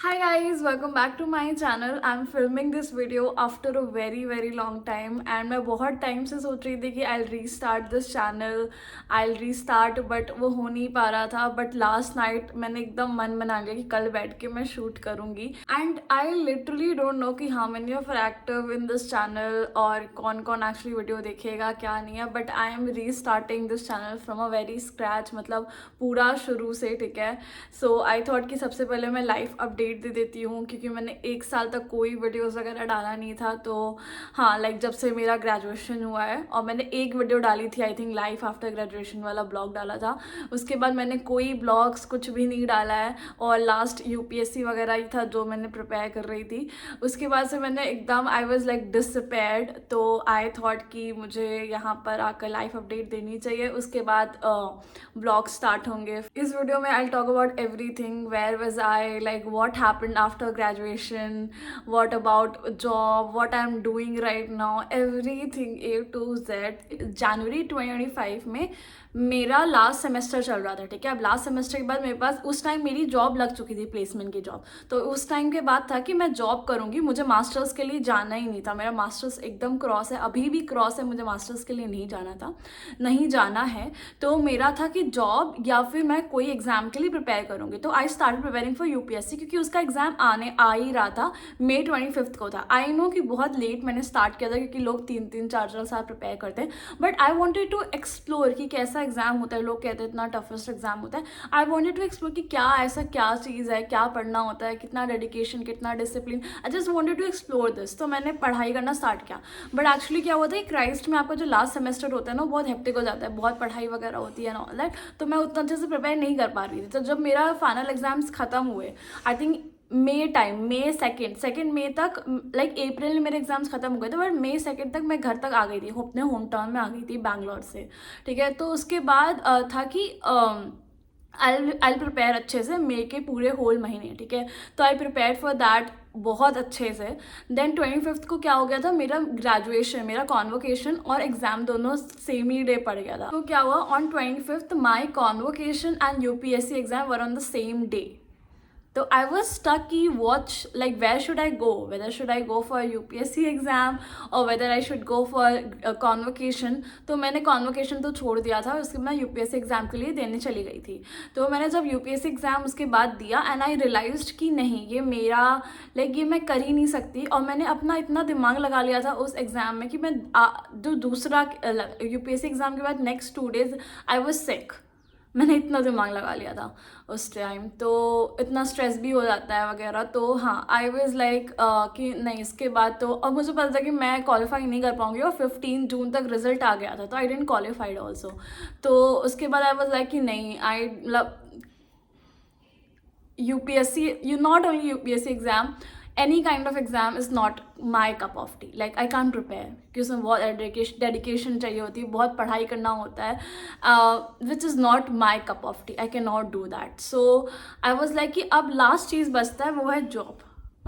Hi guys, welcome back to my channel. I'm filming this video after a very long time and मैं बहुत time से सोच रही थी कि I'll restart this channel, I'll restart but वो हो नहीं पा रहा था. But last night मैंने एकदम मन बना लिया कि कल बैठ के मैं शूट करूँगी. And I literally don't know कि how many of are active in this channel और कौन कौन actually video देखेगा क्या नहीं है. But I am restarting this channel from a very scratch, मतलब पूरा शुरू से, ठीक है. So I thought कि सबसे पहले मैं लाइव अपडेट दे देती हूँ क्योंकि मैंने 1 साल तक कोई वीडियोस वगैरह डाला नहीं था. तो हाँ, लाइक जब से मेरा ग्रेजुएशन हुआ है और मैंने एक वीडियो डाली थी, I think life after graduation वाला ब्लॉग डाला था. उसके बाद मैंने कोई ब्लॉग्स कुछ भी नहीं डाला है और लास्ट यूपीएससी वगैरह ही था जो मैंने प्रिपेयर कर रही थी. उसके बाद से मैंने एकदम आई वॉज लाइक डिसअपेयर्ड. तो आई थॉट कि मुझे यहाँ पर आकर लाइफ अपडेट देनी चाहिए. उसके बाद ब्लॉग स्टार्ट होंगे. इस वीडियो में I talk about everything, where was I, like what happened after graduation, what about job, what I'm doing right now, everything A to Z. जनवरी 2025 में मेरा लास्ट सेमेस्टर चल रहा था, ठीक है. अब लास्ट सेमेस्टर के बाद मेरे पास उस टाइम मेरी जॉब लग चुकी थी, प्लेसमेंट की जॉब. तो उस टाइम के बाद था कि मैं जॉब करूँगी. मुझे मास्टर्स के लिए जाना ही नहीं था. मेरा मास्टर्स एकदम क्रॉस है, अभी भी क्रॉस है. मुझे मास्टर्स के लिए नहीं जाना था, नहीं जाना है. तो मेरा था कि जॉब या फिर मैं कोई एग्जाम के लिए प्रिपेयर करूँगी. तो I start preparing for UPSC क्योंकि उसका एग्जाम आ ही रहा था. May 25 को था. आई नो कि बहुत लेट मैंने स्टार्ट किया था क्योंकि लोग 3-4 साल प्रिपेयर करते हैं. But I wanted to explore कि कैसा एग्जाम होता है. लोग कहते हैं इतना टफेस्ट एग्जाम होता है. आई वॉन्टेड टू एक्सप्लोर कि क्या ऐसा क्या चीज़ है, क्या पढ़ना होता है, कितना डेडिकेशन, कितना discipline. I just wanted to explore this. तो मैंने पढ़ाई करना स्टार्ट किया. बट एक्चुअली क्या हुआ था कि क्राइस्ट में आपका जो लास्ट सेमेस्टर होता है ना, बहुत हेक्टिक हो जाता है, बहुत पढ़ाई वगैरह होती है ना, ऑल दैट. तो मैं उतना अच्छे से प्रिपेयर नहीं कर पा रही थी. तो जब मेरा फाइनल एग्जाम्स खत्म हुए, I think May second May तक, लाइक अप्रैल में मेरे एग्जाम्स खत्म हो गए थे. बट मई 2 तक मैं घर तक आ गई थी, अपने होम टाउन में आ गई थी बैंगलोर से, ठीक है. तो उसके बाद था कि आई प्रिपेयर अच्छे से मई के पूरे होल महीने, ठीक है. तो आई प्रिपेयर फॉर दैट बहुत अच्छे से. देन 25 को क्या हो गया था, मेरा ग्रेजुएशन, मेरा कॉन्वोकेशन और एग्जाम दोनों सेम ही डे पड़ गया था. तो क्या हुआ, on 25 my convocation and UPSC exam were on the same day. तो आई वॉज स्टक की watch, like where should I go, whether should I go for UPSC exam और whether I should go for convocation. तो मैंने convocation तो छोड़ दिया था, उसके बाद मैं यूपीएससी एग्जाम के लिए देने चली गई थी. तो मैंने जब यूपीएससी एग्जाम उसके बाद दिया एंड आई रियलाइज्ड कि नहीं, ये मेरा, लाइक ये मैं कर ही नहीं सकती. और मैंने अपना इतना दिमाग लगा लिया था उस एग्जाम में कि मैं जो दूसरा यूपीएससी एग्जाम के बाद next 2 days I was sick. मैंने इतना दिमाग लगा लिया था उस टाइम. तो इतना स्ट्रेस भी हो जाता है वगैरह. तो हाँ, आई वॉज लाइक कि नहीं, इसके बाद तो, और मुझे पता था कि मैं क्वालिफाई नहीं कर पाऊंगी. और 15 जून तक रिजल्ट आ गया था, तो आई डेंट क्वालिफाइड ऑल्सो. तो उसके बाद आई वॉज लाइक कि नहीं, आई मतलब UPSC, you not only UPSC exam, any kind of exam is not my cup of tea. Like I can't prepare क्योंकि उसमें बहुत डेडिकेशन चाहिए होती है, बहुत पढ़ाई करना होता है, which is not my cup of tea. I cannot do that. So I was like कि अब लास्ट चीज़ बचता है, वो है जॉब.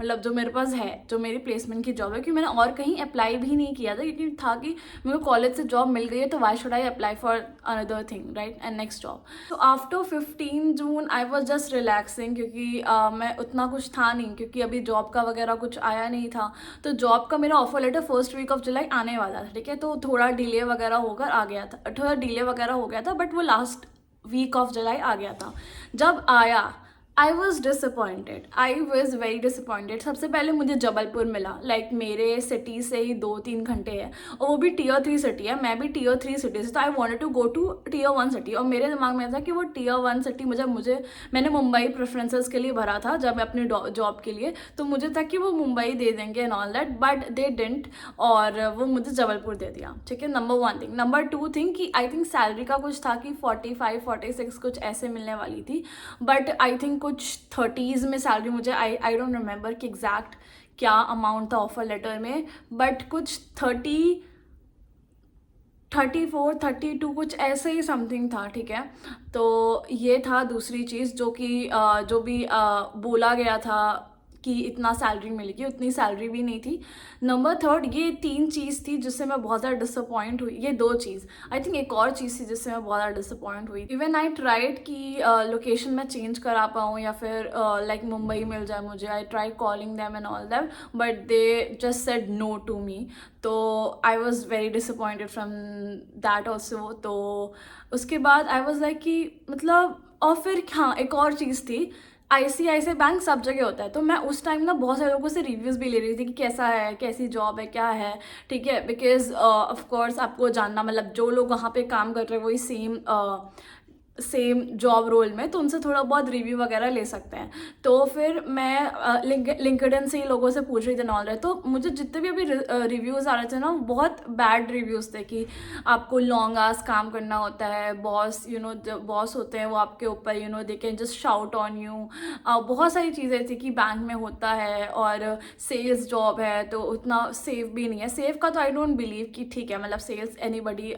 मतलब जो मेरे पास है, जो मेरी प्लेसमेंट की जॉब है, क्योंकि मैंने और कहीं अप्लाई भी नहीं किया था क्योंकि था कि मेरे को कॉलेज से जॉब मिल गई है, तो why should I apply for another thing, right, and next job. तो after 15 June I was just relaxing क्योंकि मैं उतना कुछ था नहीं, क्योंकि अभी जॉब का वगैरह कुछ आया नहीं था. तो जॉब का मेरा offer letter first week of July आने वाला था, ठीक है. तो थोड़ा डिले वगैरह होकर आ गया था, थोड़ा डिले वगैरह हो गया था, बट वो लास्ट वीक ऑफ जुलाई आ गया था. जब आया, I was disappointed, I was very disappointed. सबसे पहले मुझे जबलपुर मिला, लाइक मेरे सिटी से ही 2-3 घंटे है, और वो भी Tier 3 सिटी है, मैं भी Tier 3 सिटी से. तो I wanted to go to Tier 1 city. और मेरे दिमाग में था कि वो Tier 1 सिटी मैंने मुंबई प्रेफरेंसेस के लिए भरा था जब मैं अपनी जॉब के लिए. तो मुझे था कि वो मुंबई दे देंगे and all that, but they didn't, और वो मुझे जबलपुर दे दिया, ठीक है. Number 1 thing. नंबर 2 थिंग कि आई थिंक सैलरी का कुछ था कि 45-46 कुछ ऐसे मिलने वाली थी. बट आई थिंक कुछ 30s में सैलरी मुझे, आई डोंट रिमेंबर कि एग्जैक्ट क्या अमाउंट था ऑफर लेटर में, बट कुछ 34-32 कुछ ऐसे ही समथिंग था, ठीक है. तो ये था दूसरी चीज़ जो कि जो भी बोला गया था कि इतना सैलरी मिलेगी, उतनी सैलरी भी नहीं थी। नंबर थर्ड, ये 3 चीज़ थी जिससे मैं बहुत ज़्यादा डिसअपॉइंट हुई। ये 2 चीज़, आई थिंक एक और चीज़ थी जिससे मैं बहुत ज़्यादा डिसअपॉइंट हुई। इवन आई ट्राइड कि लोकेशन मैं चेंज करा पाऊँ या फिर लाइक मुंबई मिल जाए मुझे। I try calling them and all that, but they just said no to me. तो I was very disappointed from that also. तो उसके बाद आई वॉज लाइक कि मतलब, और फिर हाँ एक और चीज़ थी, ICICI बैंक सब जगह होता है, तो मैं उस टाइम ना बहुत सारे लोगों से रिव्यूज़ भी ले रही थी कि कैसा है, कैसी जॉब है, क्या है, ठीक है। बिकॉज ऑफ कोर्स आपको जानना, मतलब जो लोग वहाँ पे काम कर रहे हैं वही सेम जॉब रोल में, तो उनसे थोड़ा बहुत रिव्यू वगैरह ले सकते हैं। तो फिर मैं लिंक्डइन से ही लोगों से पूछ रही थी नॉल रहे, तो मुझे जितने भी अभी रिव्यूज़ आ रहे थे ना, बहुत बैड रिव्यूज़ थे कि आपको लॉन्ग आवर्स काम करना होता है, बॉस जो बॉस होते हैं वो आपके ऊपर they can just shout on you. बहुत सारी चीज़ें थी कि बैंक में होता है और सेल्स जॉब है तो उतना सेफ भी नहीं है। सेफ का तो आई डोंट बिलीव कि ठीक है, मतलब सेल्स एनीबडी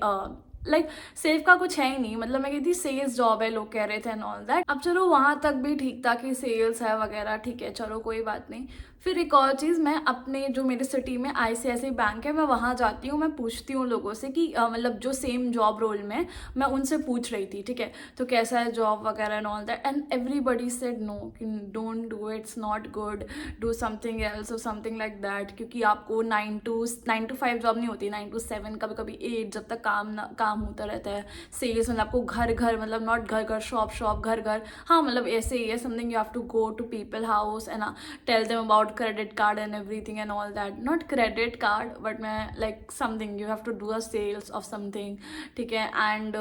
लाइक सेफ का कुछ है ही नहीं। मतलब मैं कहती सेल्स जॉब है, लोग कह रहे थे एंड ऑल दैट। अब चलो वहाँ तक भी ठीक था कि सेल्स है वगैरह, ठीक है चलो कोई बात नहीं। फिर एक और चीज़, मैं अपने जो मेरे सिटी में ICICI बैंक है, मैं वहाँ जाती हूँ, मैं पूछती हूँ लोगों से कि मतलब जो सेम जॉब रोल में, मैं उनसे पूछ रही थी, ठीक है, तो कैसा है जॉब वगैरह and all that, and everybody said no कि don't do it's not good, do something else और समथिंग लाइक दैट। क्योंकि आपको 9 to 5 जॉब नहीं होती, 9 to 7, कभी कभी 8, जब तक काम होता रहता है। सेल्स मतलब आपको घर मतलब नॉट घर शॉप घर, हाँ मतलब ऐसे ही है, something you have to go to people house and tell them about credit card and everything and all that, not credit card but मैं like something you have to do a sales of something, ठीक है। and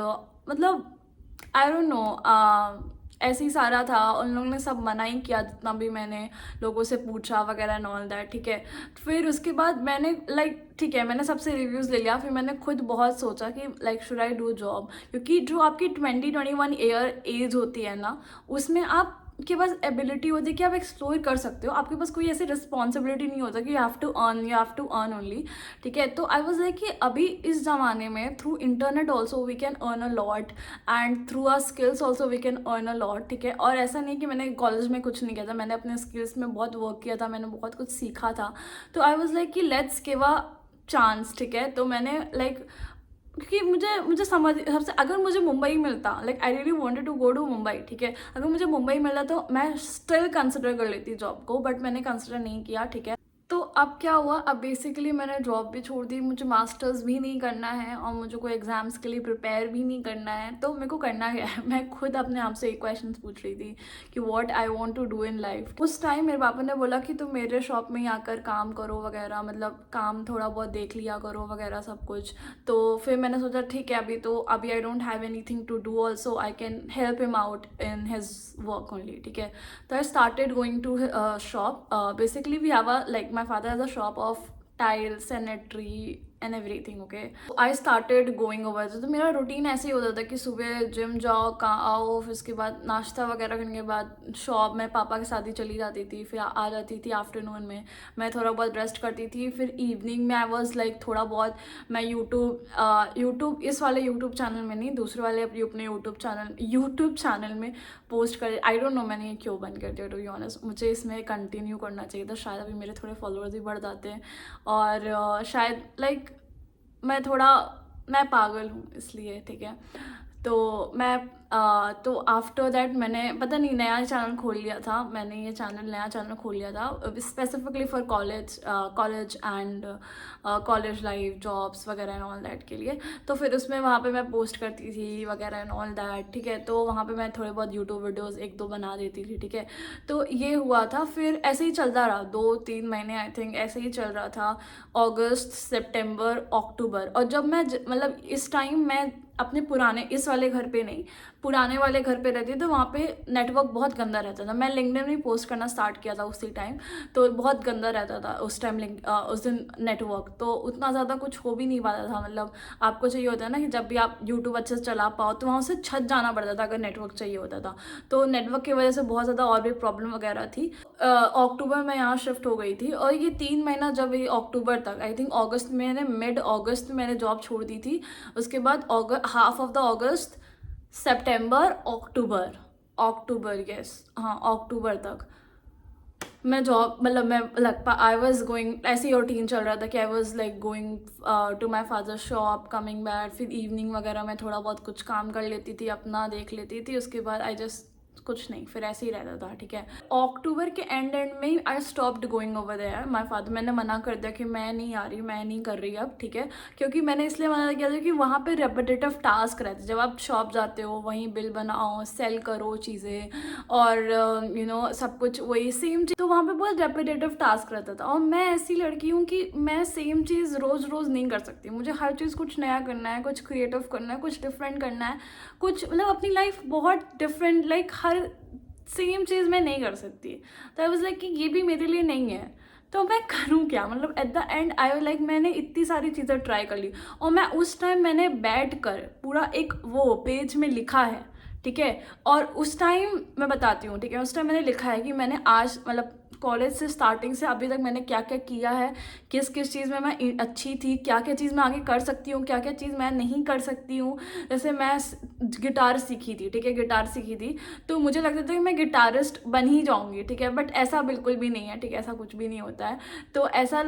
मतलब I don't know, ऐसे ही सारा था। उन लोगों ने सब मना ही किया जितना भी मैंने लोगों से पूछा वगैरह एंड ऑल दैट, ठीक है। फिर उसके बाद मैंने लाइक ठीक है, मैंने सबसे रिव्यूज़ ले लिया। फिर मैंने खुद बहुत सोचा कि like should I do job, क्योंकि जो आपकी 20-21 ईयर एज होती है ना, उसमें आप के पास एबिलिटी होती है कि आप एक्सप्लोर कर सकते हो। आपके पास कोई ऐसी रिस्पॉन्सिबिलिटी नहीं होता कि you have to earn only, ठीक है। तो आई वाज लाइक कि अभी इस ज़माने में through internet also we can earn a lot and through our skills also we can earn a lot, ठीक है। और ऐसा नहीं कि मैंने कॉलेज में कुछ नहीं किया था, मैंने अपने स्किल्स में बहुत वर्क किया था, मैंने बहुत कुछ सीखा था। तो आई वॉज लाइक कि लेट्स गिव अ चांस, ठीक है। तो मैंने लाइक, क्योंकि मुझे समझ सबसे, अगर मुझे मुंबई मिलता, like I really wanted to go to Mumbai, ठीक है, अगर मुझे मुंबई मिला तो मैं स्टिल कंसिडर कर लेती जॉब को, बट मैंने कंसिडर नहीं किया, ठीक है। तो अब क्या हुआ, अब बेसिकली मैंने जॉब भी छोड़ दी, मुझे मास्टर्स भी नहीं करना है और मुझे कोई एग्ज़ाम्स के लिए प्रिपेयर भी नहीं करना है। तो मेरे को करना क्या है, मैं खुद अपने आप से एक क्वेश्चन पूछ रही थी कि what I want to do in life. उस टाइम मेरे पापा ने बोला कि तुम मेरे शॉप में ही आकर काम करो वगैरह, मतलब काम थोड़ा बहुत देख लिया करो वगैरह सब कुछ। तो फिर मैंने सोचा ठीक है, अभी I don't have anything to do, also I can help him out in his work only, ठीक है। तो I started going to shop. Basically we have a like my father has a shop of tiles, sanitary and everything, okay. So I started going over there। तो मेरा routine ऐसे ही होता था कि सुबह जिम जाओ, आओ, फिर उसके बाद नाश्ता वगैरह करने के बाद शॉप में पापा के साथ ही चली जाती थी, फिर आ जाती थी आफ्टरनून में, मैं थोड़ा बहुत रेस्ट करती थी। फिर इवनिंग में आई वॉज लाइक थोड़ा बहुत मैं यूट्यूब इस वाले यूट्यूब चैनल में नहीं, दूसरे वाले अपने यूट्यूब चैनल में पोस्ट कर, आई डोंट नो मैंने ये क्यों बंद कर दिया टू बी ऑनेस्ट। मुझे इसमें कंटिन्यू करना चाहिए था, शायद अभी मेरे थोड़े फॉलोअर्स भी बढ़ जाते हैं। और शायद लाइक मैं पागल हूँ इसलिए, ठीक है। तो तो आफ्टर दैट मैंने पता नहीं नया चैनल खोल लिया था, मैंने ये नया चैनल खोल लिया था specifically for college and college life, jobs वगैरह एंड ऑल दैट के लिए। तो फिर उसमें वहाँ पे मैं पोस्ट करती थी वगैरह एंड ऑल दैट, ठीक है। तो वहाँ पे मैं थोड़े बहुत यूट्यूब वीडियोस 1-2 बना देती थी, ठीक है। तो ये हुआ था, फिर ऐसे ही चलता रहा 2-3 महीने, आई थिंक ऐसे ही चल रहा था, अगस्त, सितंबर, अक्टूबर। और जब मैं मतलब इस टाइम मैं अपने पुराने इस वाले घर पे नहीं, पुराने वाले घर पे रहती, तो वहाँ पे नेटवर्क बहुत गंदा रहता था। मैं लिंक्डइन में पोस्ट करना स्टार्ट किया था उसी टाइम, तो बहुत गंदा रहता था उस टाइम उस दिन नेटवर्क, तो उतना ज़्यादा कुछ हो भी नहीं पाता था। मतलब आपको चाहिए होता है ना कि जब भी आप यूट्यूब अच्छे से चला पाओ, तो वहाँ से छत जाना पड़ता था अगर नेटवर्क चाहिए होता था। तो नेटवर्क की वजह से बहुत ज़्यादा और भी प्रॉब्लम वगैरह थी। अक्टूबर में यहाँ शिफ्ट हो गई थी, और ये 3 महीना जब ये अक्टूबर तक, आई थिंक अगस्त में, मिड अगस्त में मैंने जॉब छोड़ दी थी। उसके बाद half of the August, September, October, yes हाँ, अक्टूबर तक मैं जॉब मतलब मैं लगभग आई वॉज गोइंग, ऐसे ही रूटीन चल रहा था कि I was like going to my father shop, coming back, फिर इवनिंग वगैरह में थोड़ा बहुत कुछ काम कर लेती थी, अपना देख लेती थी, उसके बाद आई जस्ट कुछ नहीं, फिर ऐसे ही रहता था, ठीक है। अक्टूबर के एंड में I stopped going over there. My father, मैंने मना कर दिया कि मैं नहीं आ रही, मैं नहीं कर रही अब, ठीक है। क्योंकि मैंने इसलिए मना किया था कि वहाँ पे रेपिटेटिव टास्क रहते, जब आप शॉप जाते हो वहीं बिल बनाओ, सेल करो चीज़ें, और यू नो सब कुछ वही सेम चीज़, तो वहाँ पे बहुत रेपिटेटिव टास्क रहता था। और मैं ऐसी लड़की हूँ कि मैं सेम चीज़ रोज़ रोज़ नहीं कर सकती, मुझे हर चीज़ कुछ नया करना है, कुछ क्रिएटिव करना है, कुछ डिफरेंट करना है, कुछ मतलब अपनी लाइफ बहुत डिफरेंट, लाइक हर सेम चीज़ मैं नहीं कर सकती। तो आई वाज लाइक कि ये भी मेरे लिए नहीं है, तो मैं करूँ क्या, मतलब at the and I was like मैंने इतनी सारी चीज़ें ट्राई कर ली, और मैं उस टाइम मैंने बैठ कर पूरा एक वो पेज में लिखा है, ठीक है। और उस टाइम मैं बताती हूँ, ठीक है, उस टाइम मैंने लिखा है कि मैंने आज मतलब कॉलेज से स्टार्टिंग से अभी तक मैंने क्या क्या किया है, किस किस चीज़ में मैं अच्छी थी, क्या क्या चीज़ मैं आगे कर सकती हूँ, क्या क्या चीज़ मैं नहीं कर सकती हूँ। जैसे मैं गिटार सीखी थी, ठीक है, गिटार सीखी थी, तो मुझे लगता था कि मैं गिटारिस्ट बन ही जाऊँगी, ठीक है, बट ऐसा बिल्कुल भी नहीं है, ठीक है, ऐसा कुछ भी नहीं होता है। तो ऐसा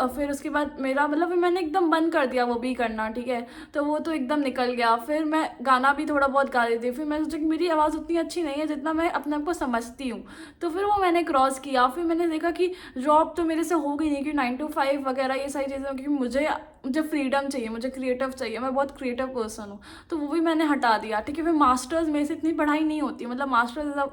फिर उसके बाद मेरा मतलब मैंने एकदम बंद कर दिया वो भी करना, ठीक है, तो वो तो एकदम निकल गया। फिर मैं गाना भी थोड़ा बहुत गा लेती, फिर मैं सोचा कि मेरी आवाज़ उतनी अच्छी नहीं है जितना मैं अपने आप को समझती हूँ, तो फिर वो मैंने क्रॉस किया। फिर मैंने देखा कि जॉब तो मेरे से हो गई नहीं, कि 9 to 5 वगैरह ये सारी चीज़ें, क्योंकि मुझे फ्रीडम चाहिए, मुझे क्रिएटिव चाहिए, मैं बहुत क्रिएटिव पर्सन हूँ, तो वो भी मैंने हटा दिया, ठीक है। फिर मास्टर्स में से इतनी पढ़ाई नहीं होती, मतलब masters is a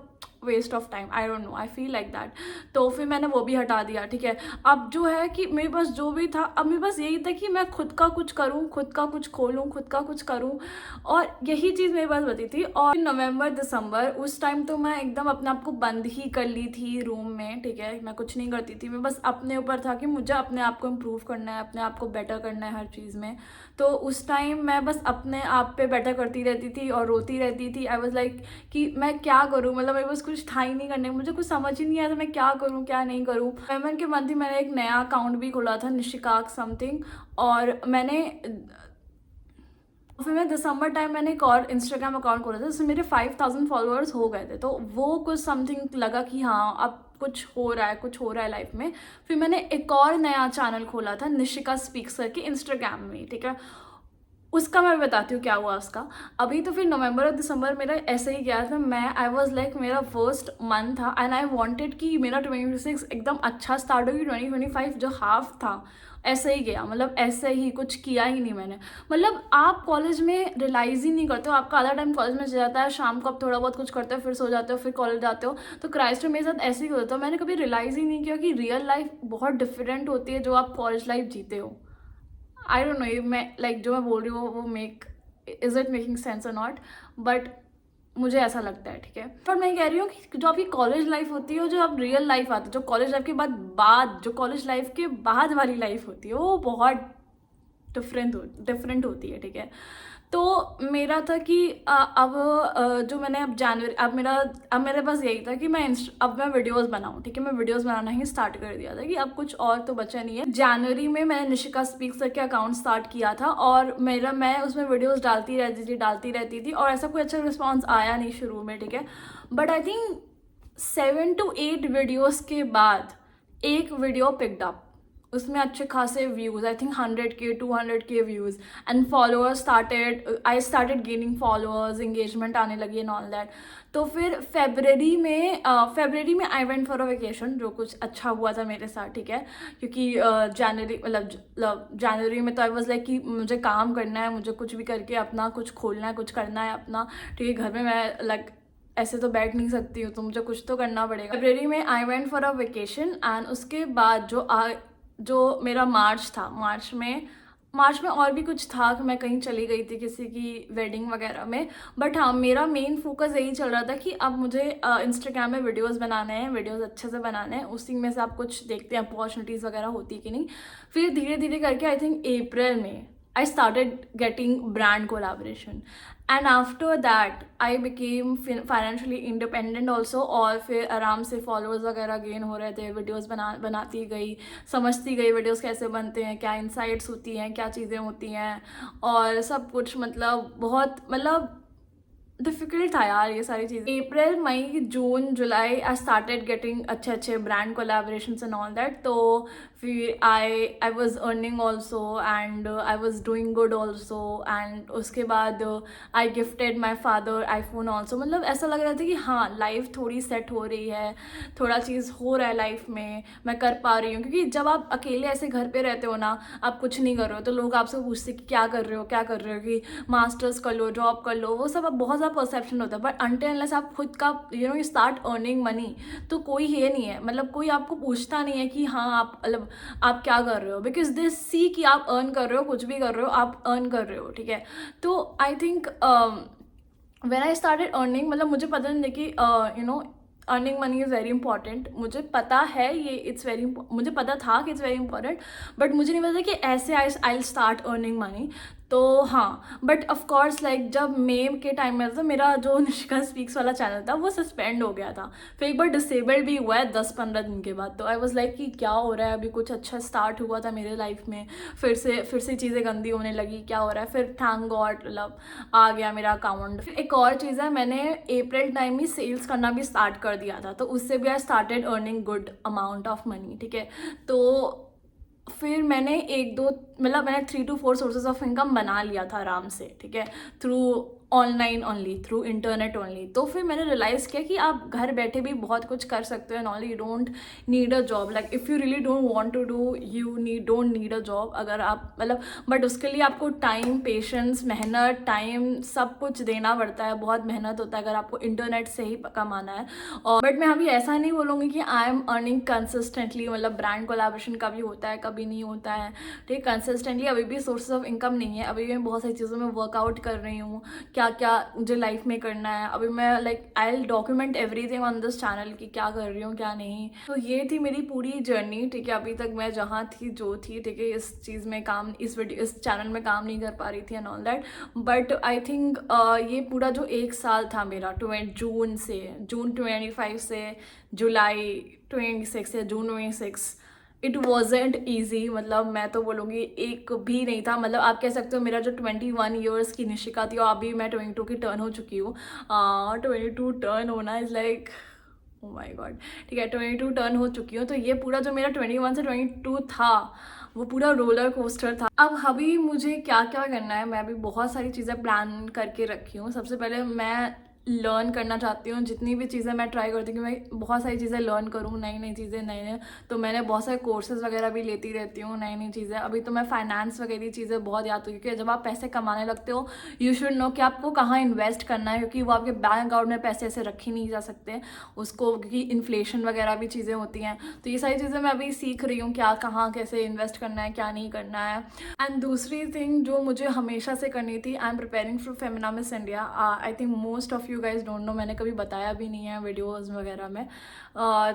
waste of time, I don't know, I feel like that. तो फिर मैंने वो भी हटा दिया, ठीक है। अब जो है कि मेरे पास जो भी था, अब मेरे पास यही था कि मैं खुद का कुछ करूँ, खुद का कुछ खोलूँ, खुद का कुछ करूँ, और यही चीज़ मेरे पास बची थी। और नवंबर दिसंबर उस टाइम तो मैं एकदम अपने आप को बंद ही कर ली थी रूम में, ठीक है, मैं कुछ नहीं करती थी, मैं बस अपने ऊपर था कि मुझे अपने आप को इम्प्रूव करना है, अपने आप को बेटर करना है हर चीज़ में। तो उस टाइम मैं बस अपने आप पे बेटर करती रहती थी और रोती रहती थी। आई वॉज लाइक कि मैं क्या करूँ, मतलब मेरे पास कुछ था ही नहीं करने, मुझे कुछ समझ ही नहीं आया था मैं क्या करूँ क्या नहीं करूँ। नवंबर के मंथ ही मैंने एक नया अकाउंट भी खोला था, निशिकाक समथिंग, और फिर मैं दिसंबर टाइम मैंने एक और इंस्टाग्राम अकाउंट खोला था, जिसमें मेरे 5000 फॉलोअर्स हो गए थे, तो वो कुछ समथिंग लगा कि हाँ अब कुछ हो रहा है, कुछ हो रहा है लाइफ में। फिर मैंने एक और नया चैनल खोला था, निशिका स्पीक्स करके, इंस्टाग्राम में, ठीक है। उसका मैं बताती हूँ क्या हुआ उसका। अभी तो फिर नवंबर और दिसंबर मेरा ऐसे ही गया था, मैं आई वॉज लाइक मेरा फर्स्ट मंथ था, एंड आई वॉन्टेड कि मेरा 2026 एकदम अच्छा स्टार्ट होगी, 2025 जो हाफ था ऐसे ही गया, मतलब ऐसे ही कुछ किया ही नहीं मैंने। मतलब आप कॉलेज में रियलाइज़ ही नहीं करते हो, आपका आधा टाइम कॉलेज में चला जाता है, शाम को आप थोड़ा बहुत कुछ करते हो, फिर सो जाते हो, फिर कॉलेज जाते हो। तो क्राइस्ट मेरे साथ ऐसे ही होता है, मैंने कभी रियलाइज़ ही नहीं किया कि रियल लाइफ बहुत डिफरेंट होती है जो आप कॉलेज लाइफ जीते हो। आई डोंट नो, ये मैं लाइक जो मैं बोल रही हूँ वो इज इट मेकिंग सेंस और नॉट, बट मुझे ऐसा लगता है, ठीक है। पर मैं कह रही हूँ कि जो आपकी कॉलेज लाइफ होती है और जो आप रियल लाइफ आती है, जो कॉलेज लाइफ के बाद जो कॉलेज लाइफ के बाद वाली लाइफ होती है, वो बहुत डिफरेंट होती है, ठीक है। तो मेरा था कि अब जो मैंने अब जनवरी, अब मेरे पास यही था कि अब मैं वीडियोस बनाऊं, ठीक है, मैं वीडियोस बनाना ही स्टार्ट कर दिया था कि अब कुछ और तो बचा नहीं है। जनवरी में मैंने निशिका स्पीक्स करके अकाउंट स्टार्ट किया था, और मैं उसमें वीडियोस डालती रहती थी, और ऐसा कोई अच्छा रिस्पॉन्स आया नहीं शुरू में, ठीक है। But I think 7 to 8 videos के बाद एक वीडियो पिक्ड अप, उसमें अच्छे खासे views, I think 100K 200K views, and followers I started gaining followers, engagement आने लगी एंड ऑल दैट। तो फिर फरवरी में I went for a vacation, जो कुछ अच्छा हुआ था मेरे साथ, ठीक है, क्योंकि जनवरी में तो आई वॉज लाइक कि मुझे काम करना है, मुझे कुछ भी करके अपना कुछ खोलना है, कुछ करना है अपना, ठीक है। घर में मैं लाइक ऐसे तो बैठ नहीं सकती हूँ, तो मुझे कुछ तो करना पड़ेगा। फरवरी में I went for a vacation, and उसके बाद जो मेरा मार्च में और भी कुछ था कि मैं कहीं चली गई थी किसी की वेडिंग वगैरह में। बट हाँ, मेरा मेन फोकस यही चल रहा था कि अब मुझे इंस्टाग्राम में वीडियोस बनाने हैं, वीडियोस अच्छे से बनाने हैं, उसी में से आप कुछ देखते हैं अपॉर्चुनिटीज़ वगैरह होती कि नहीं। फिर धीरे धीरे करके आई थिंक अप्रैल में I started getting brand collaboration, and after that I became financially independent also, और फिर आराम से फॉलोअर्स वगैरह गेन हो रहे थे, वीडियोस बनाती गई, समझती गई वीडियोस कैसे बनते हैं, क्या इंसाइट्स होती हैं, क्या चीज़ें होती हैं, और सब कुछ मतलब बहुत मतलब डिफिकल्ट था यार ये सारी चीज़ें। अप्रैल मई जून जुलाई आई स्टार्टेड गेटिंग अच्छे अच्छे brand collaborations and all that. तो फिर I was earning also and I was doing good also. And उसके बाद I gifted my father iPhone also. मतलब ऐसा लग रहा था कि हाँ लाइफ थोड़ी सेट हो रही है, थोड़ा चीज़ हो रहा है लाइफ में, मैं कर पा रही हूँ। क्योंकि जब आप अकेले ऐसे घर पे रहते हो ना, आप कुछ नहीं कर रहे हो, तो लोग आपसे पूछते कि क्या कर रहे हो, क्या कर रहे हो, कि मास्टर्स कर लो, जॉब कर लो, वो सब अब बहुत ज़्यादा परसेप्शन होता है। बट अनटिल अनलेस आप खुद का यू स्टार्ट अर्निंग मनी, तो कोई ये नहीं है, मतलब कोई आपको पूछता नहीं है कि हाँ आप मतलब आप क्या कर रहे हो, बिकॉज दे सी कि आप अर्न कर रहे हो, कुछ भी कर रहे हो, आप अर्न कर रहे हो, ठीक है। तो I think when I started earning, मतलब मुझे पता नहीं कि earning money is very important. मुझे पता है ये इट्स वेरी, मुझे पता था कि इट्स वेरी इंपॉर्टेंट, बट मुझे नहीं पता कि ऐसे आई स्टार्ट अर्निंग मनी। तो हाँ, बट ऑफकोर्स लाइक जब मई के टाइम में था, मेरा जो निशिका स्पीक्स वाला चैनल था वो सस्पेंड हो गया था। फिर एक बार डिसेबल्ड भी हुआ है 10-15 दिन के बाद। तो आई वॉज लाइक कि क्या हो रहा है, अभी कुछ अच्छा स्टार्ट हुआ था मेरे लाइफ में, फिर से चीज़ें गंदी होने लगी, क्या हो रहा है। फिर थैंक गॉड मतलब आ गया मेरा अकाउंट। फिर एक और चीज़ है, मैंने अप्रैल टाइम में सेल्स करना भी स्टार्ट कर दिया था, तो उससे भी I started earning good amount of money, ठीक है। तो फिर मैंने 1-2 मतलब मैंने 3 to 4 सोर्सेज ऑफ इनकम बना लिया था आराम से, ठीक है, through online only, through internet only. तो फिर मैंने रियलाइज़ किया कि आप घर बैठे भी बहुत कुछ कर सकते हो and all, you don't need a job. Like if you really don't want to do, you don't need a job. अगर आप मतलब, बट उसके लिए आपको टाइम, पेशेंस, मेहनत, टाइम सब कुछ देना पड़ता है, बहुत मेहनत होता है अगर आपको इंटरनेट से ही कमाना है। और बट मैं अभी ऐसा नहीं बोलूँगी कि आई एम अर्निंग कंसिस्टेंटली, मतलब ब्रांड कोलैबोरेशन कभी होता है कभी नहीं होता है, ठीक है। कंसिस्टेंटली अभी भी सोर्सेज ऑफ इनकम नहीं है, अभी मैं बहुत सारी चीज़ों में वर्कआउट कर रही हूँ, क्या क्या मुझे लाइफ में करना है। अभी मैं like I will document everything on this channel कि क्या कर रही हूँ क्या नहीं। तो ये थी मेरी पूरी जर्नी, ठीक है। अभी तक मैं जहाँ थी जो थी, ठीक है, इस चीज़ में काम, इस चैनल में काम नहीं कर पा रही थी and all that. But I think ये पूरा जो 1 साल था मेरा, जून 25 से जुलाई 26 या जून 26, इट वॉजेंट ईजी। मतलब मैं तो बोलूँगी एक भी नहीं था। मतलब आप कह सकते हो मेरा जो 21 ईयर्स की निशिका थी, और अभी मैं 22 की टर्न हो चुकी हूँ। 22 टर्न होना is like oh my God, ठीक है, 22 टर्न हो चुकी हूँ। तो ये पूरा जो मेरा 21 से 22 था, वो पूरा रोलर कोस्टर था। अब अभी मुझे क्या क्या करना है, मैं अभी बहुत सारी चीज़ें प्लान करके रखी हूँ। सबसे पहले मैं लर्न करना चाहती हूँ, जितनी भी चीज़ें मैं ट्राई करती हूँ कि मैं बहुत सारी चीज़ें लर्न करूँ, नई नई चीज़ें, नए तो मैंने बहुत सारे कोर्सेज वगैरह भी लेती रहती हूँ, नई नई चीज़ें। अभी तो मैं फाइनेंस वगैरह चीज़ें बहुत याद हुई, क्योंकि जब आप पैसे कमाने लगते हो, यू शुड नो कि आपको कहाँ इन्वेस्ट करना है, क्योंकि वो आपके बैंक अकाउंट में पैसे ऐसे रखे नहीं जा सकते उसको, क्योंकि इन्फ्लेशन वगैरह भी चीज़ें होती हैं। तो ये सारी चीज़ें मैं अभी सीख रही हूँ, क्या कहाँ कैसे इन्वेस्ट करना है, क्या नहीं करना है। एंड दूसरी थिंग जो मुझे हमेशा से करनी थी, I am preparing for Femina miss India. I think most of you guys don't know, मैंने कभी बताया भी नहीं है वीडियोस वगैरह में।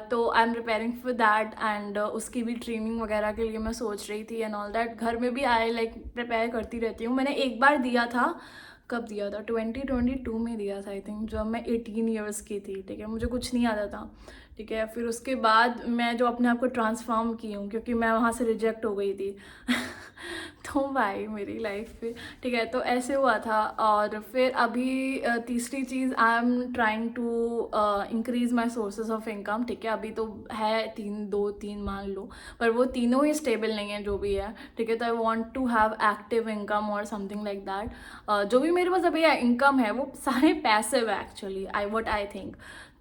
तो I am preparing for that, and उसकी भी ट्रेनिंग वगैरह के लिए मैं सोच रही थी एंड ऑल दैट। घर में भी आई लाइक प्रिपेयर करती रहती हूँ। मैंने एक बार दिया था, कब दिया था, 2022 में दिया था आई थिंक, जब मैं 18 ईयर्स की थी, ठीक है, मुझे कुछ नहीं आता था, ठीक है। फिर उसके बाद मैं जो अपने आप को ट्रांसफॉर्म की हूँ, क्योंकि मैं वहाँ से रिजेक्ट हो गई थी तो भाई मेरी लाइफ पे, ठीक है, तो ऐसे हुआ था। और फिर अभी तीसरी चीज़, I am trying to increase my sources of income, ठीक है। अभी तो है 3 मान लो, पर वो तीनों ही स्टेबल नहीं है जो भी है, ठीक है। तो I want to have active income और समथिंग लाइक दैट। जो भी मेरे पास अभी इनकम है वो सारे पैसिव है एक्चुअली, आई थिंक।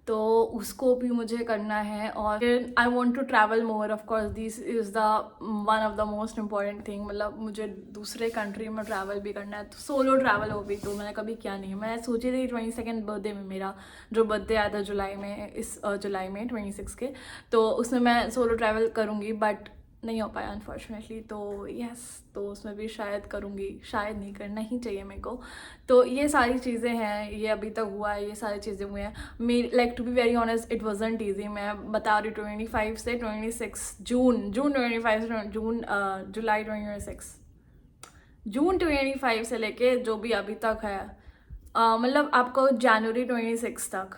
तो उसको भी मुझे करना है। और फिर I want to travel more, of course this is the one of the most important thing. मतलब मुझे दूसरे कंट्री में ट्रैवल भी करना है, तो सोलो ट्रैवल हो भी, तो मैंने कभी किया नहीं है। मैं सोची थी 22nd बर्थडे में, मेरा जो बर्थडे आया था जुलाई में, इस जुलाई में 26 के, तो उसमें मैं सोलो ट्रैवल करूँगी, बट नहीं हो पाया अनफॉर्चुनेटली। तो यस, तो उसमें भी शायद करूँगी, शायद नहीं, करना ही चाहिए मेरे को। तो ये सारी चीज़ें हैं, ये अभी तक हुआ है, ये सारी चीज़ें हुई हैं। मेरी like to be very honest, it wasn't easy. मैं बता रही हूँ 25 से 26 जून 25 से जुलाई 26, जून 25 से लेके जो भी अभी तक है, मतलब आपको जनवरी 26 तक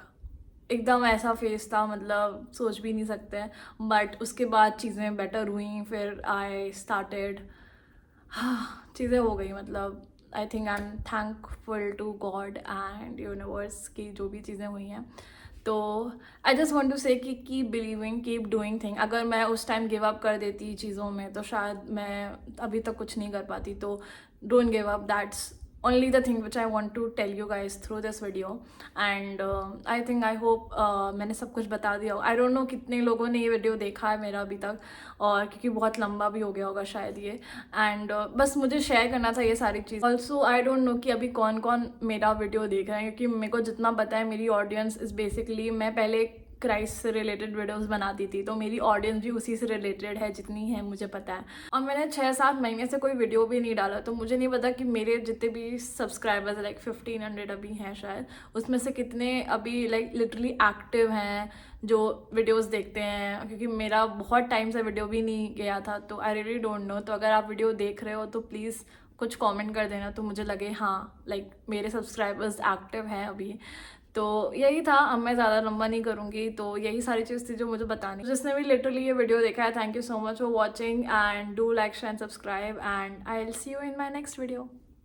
एकदम ऐसा फेस था, मतलब सोच भी नहीं सकते। बट उसके बाद चीज़ें बेटर हुई, फिर आई स्टार्टेड, हाँ चीज़ें हो गई, मतलब I think I am thankful to God and universe की जो भी चीज़ें हुई हैं. तो आई जस्ट वॉन्ट टू से कि keep believing, keep doing thing. अगर मैं उस टाइम गिव अप कर देती चीज़ों में तो शायद मैं अभी तक कुछ नहीं कर पाती. तो don't give up. That's only the thing which I want to tell you guys through this video. And I hope मैंने सब कुछ बता दिया हो. I don't know कितने लोगों ने ये वीडियो देखा है मेरा अभी तक, और क्योंकि बहुत लंबा भी हो गया होगा शायद ये. एंड बस मुझे शेयर करना था ये सारी चीज़. ऑल्सो आई डोंट नो कि अभी कौन कौन मेरा वीडियो देख रहा है, क्योंकि मेरे को जितना पता है मेरी ऑडियंस इज़ बेसिकली, मैं पहले क्राइस्ट से रिलेटेड वीडियोस बनाती थी तो मेरी ऑडियंस भी उसी से रिलेटेड है जितनी है मुझे पता है. और मैंने 6-7 महीने से कोई वीडियो भी नहीं डाला, तो मुझे नहीं पता कि मेरे जितने भी सब्सक्राइबर्स लाइक 1500 अभी हैं शायद, उसमें से कितने अभी लाइक लिटरली एक्टिव हैं जो वीडियोस देखते हैं, क्योंकि मेरा बहुत टाइम से वीडियो भी नहीं गया था. तो आई रियली डोंट नो. तो अगर आप वीडियो देख रहे हो तो प्लीज़ कुछ कमेंट कर देना तो मुझे लगे हाँ लाइक मेरे सब्सक्राइबर्स एक्टिव हैं अभी. तो यही था. अब मैं ज़्यादा लंबा नहीं करूँगी. तो यही सारी चीज़ थी जो मुझे बतानी. जिसने भी लिटरली ये वीडियो देखा है, thank you so much for watching and do like share and subscribe and I will see you in my next video.